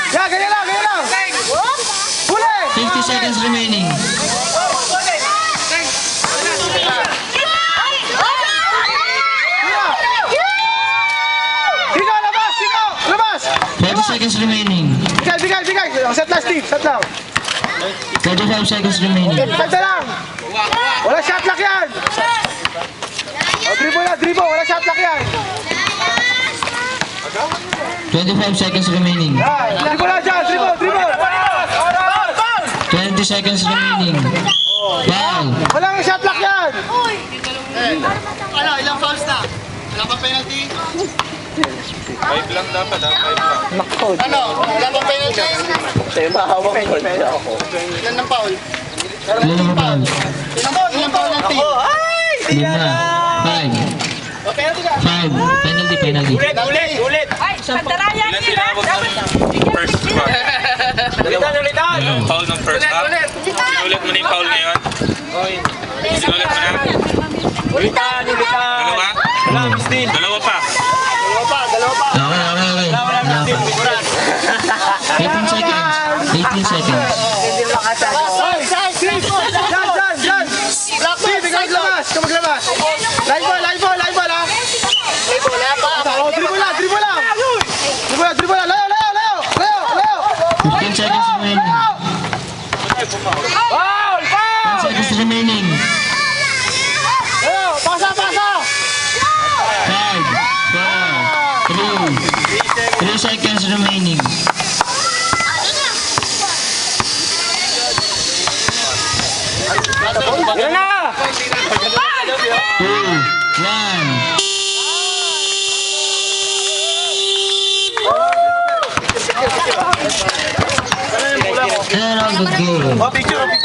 Yeah, ganyan lang, ganyan lang. Huli! 50 seconds remaining. Dito, labas, dito, labas. 40 seconds remaining. Bigay. Set lang, Steve, set lang. 35 seconds remaining. Set na lang. Wala shot lock yan. Dribble, wala shot lock yan. 25 seconds remaining. Dribble na dyan, dribble. 20 seconds remaining. Foul. Walang shot lock yan. Ano, ilang fouls na? Wala pa penalty? 5 lang dapat, ha? 5 lang. Ano, wala pa penalty? Sa'yo mahawak ko ako. Ilan ng foul? Ilan foul? Ilang foul ng team? Lima. 5. 5. Penalty. Ulit! Ay, pantarayan Ilan nila! tinawag ng first part? Yung foul ng first half? Sinulit mo na yung foul ngayon? Sinulit mo na? Ulitan! Dalawa? Dalawa pa. Okay. 18 seconds. 18 seconds. Dyan. Steve, ikaw maglabas. Live ball, ha. Dribble lang. Layo. 15 seconds remaining. 10 seconds remaining. Layo, pasa. 5, 4, 3 seconds remaining. Yan na. 2, 1. And on the game. Picture.